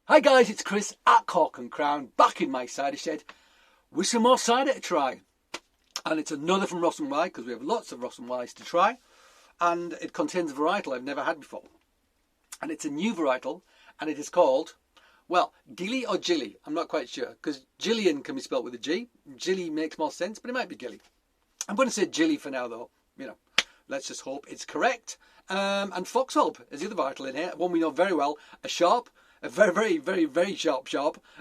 Hi guys, it's Chris at Cork and Crown, back in my cider shed with some more cider to try. And it's another from Ross-on-Wye, because we have lots of Ross-on-Wyes to try. And it contains a varietal I've never had before. And it's a new varietal, and it is called, well, Gilly or Gilly. I'm not quite sure, because Gillian can be spelt with a G. Gilly makes more sense, but it might be Gilly. I'm going to say Gilly for now, though. You know, let's just hope it's correct. And Foxwhelp is the other varietal in here, one we know very well, a very sharp,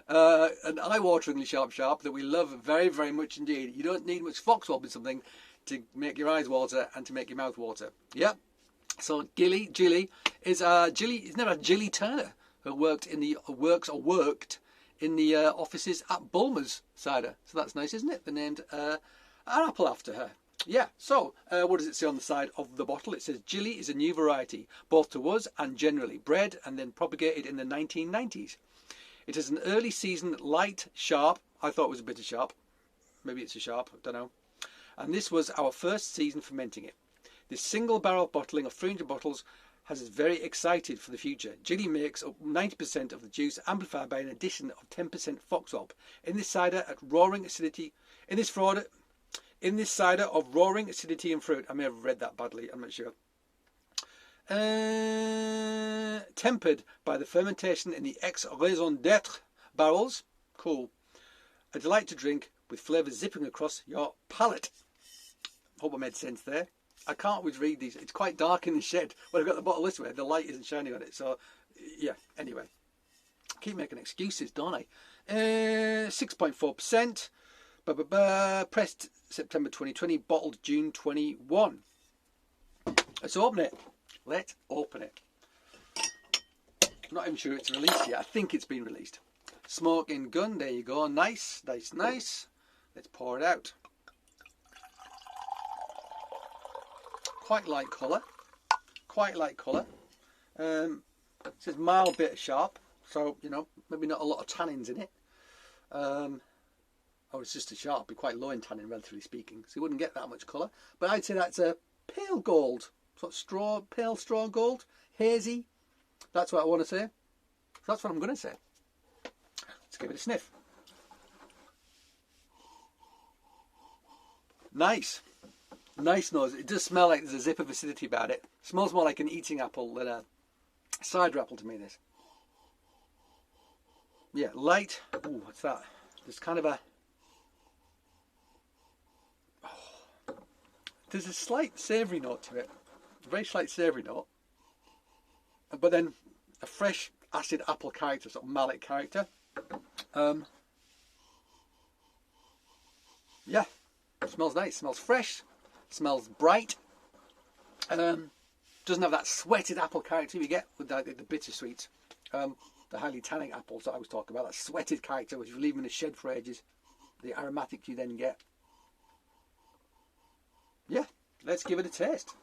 an eye-wateringly sharp that we love very much indeed. You don't need much Foxwhelp in something to make your eyes water and to make your mouth water. Yep. So Gilly is never Gilly Turner, who worked in the offices at Bulmer's Cider. So that's nice, isn't it? They named an apple after her. Yeah, so what does it say on the side of the bottle? It says Gilly is a new variety, both to us and generally, bred and then propagated in the 1990s. It is an early season light sharp. I thought it was a bit of sharp. Maybe it's a sharp, I don't know. And this was our first season fermenting it. This single barrel bottling of 300 bottles has us very excited for the future. Gilly makes up 90% of the juice, amplified by an addition of 10% Foxwhelp. In this cider of roaring acidity and fruit. I may have read that badly, I'm not sure. Tempered by the fermentation in the ex-raison d'etre barrels. Cool. A delight to drink with flavours zipping across your palate. Hope I made sense there. I can't always read these. It's quite dark in the shed. When I've got the bottle this way, the light isn't shining on it. So, yeah, anyway. Keep making excuses, don't I? 6.4%. Pressed September 2020, bottled June 21. Let's open it. Let's open it. I'm not even sure it's released yet. I think it's been released. Smoking gun, there you go. Nice. Let's pour it out. Quite light colour. It says mild bit of sharp, so, you know, maybe not a lot of tannins in it. Oh, it's just a sharp, be quite low in tannin, relatively speaking, so you wouldn't get that much colour. But I'd say that's a pale gold, sort of pale straw gold, hazy. That's what I want to say. So that's what I'm going to say. Let's give it a sniff. Nice nose. It does smell like there's a zip of acidity about it. Smells more like an eating apple than a cider apple to me, this. Yeah, light. Ooh, what's that? There's kind of a... There's a slight savoury note to it, a very slight savoury note, but then a fresh acid apple character, sort of malic character. Yeah, it smells nice, smells fresh, smells bright. Doesn't have that sweated apple character you get with the bittersweet, the highly tannic apples that I was talking about. That sweated character which you leave in the shed for ages. The aromatic you then get. Yeah, let's give it a taste.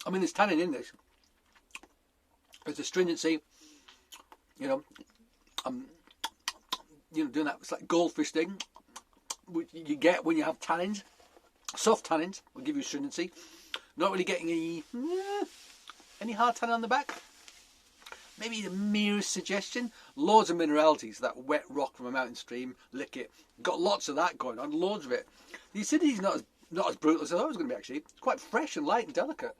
I mean, there's tannin in this. There's astringency. You know, doing that it's like goldfish thing, which you get when you have tannins. Soft tannins will give you astringency. Not really getting any hard tannin on the back. Maybe the merest suggestion. Loads of mineralities, that wet rock from a mountain stream, lick it. Got lots of that going on, loads of it. The acidity's not as brutal as I thought it was going to be, actually. It's quite fresh and light and delicate.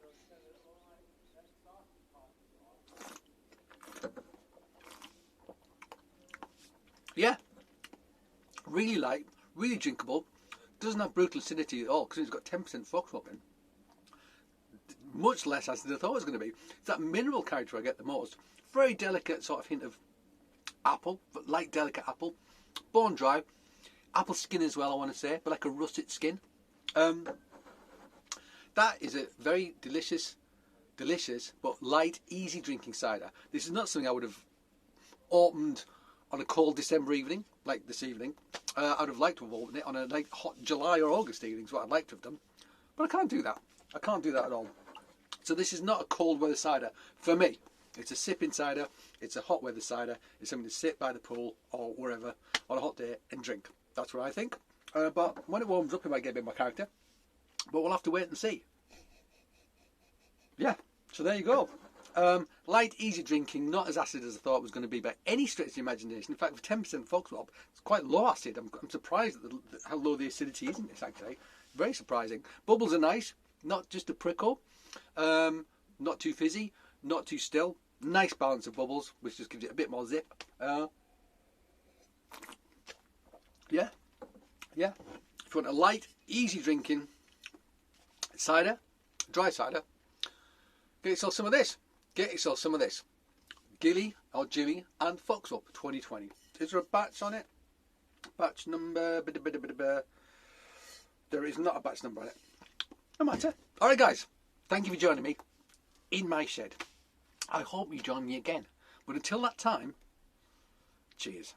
Yeah, really light, really drinkable. Doesn't have brutal acidity at all because it's got 10% Foxwhelp in. Much less acid than I thought it was going to be. It's that mineral character I get the most. Very delicate sort of hint of apple, but light delicate apple. Bone dry. Apple skin as well, I want to say, but like a russet skin. That is a very delicious but light, easy drinking cider. This is not something I would have opened on a cold December evening, like this evening. I'd have liked to have opened it on a hot July or August evening, is what I'd like to have done. But I can't do that. I can't do that at all. So this is not a cold weather cider for me. It's a sipping cider. It's a hot weather cider. It's something to sit by the pool or wherever on a hot day and drink. That's what I think. But when it warms up, it might get a bit more character. But we'll have to wait and see. Yeah, so there you go. Light, easy drinking, not as acid as I thought it was going to be by any stretch of the imagination. In fact, for 10% Foxwhelp, it's quite low acid. I'm surprised at how low the acidity is in this, actually. Very surprising. Bubbles are nice, not just a prickle. Not too fizzy, not too still. Nice balance of bubbles, which just gives it a bit more zip. Yeah. If you want a light, easy drinking cider, dry cider, get yourself some of this. Get yourself some of this. Gilly or Jimmy and Foxwhelp 2020. Is there a batch on it? Batch number. There is not a batch number on it. No matter. Alright guys, thank you for joining me in my shed. I hope you join me again. But until that time, cheers.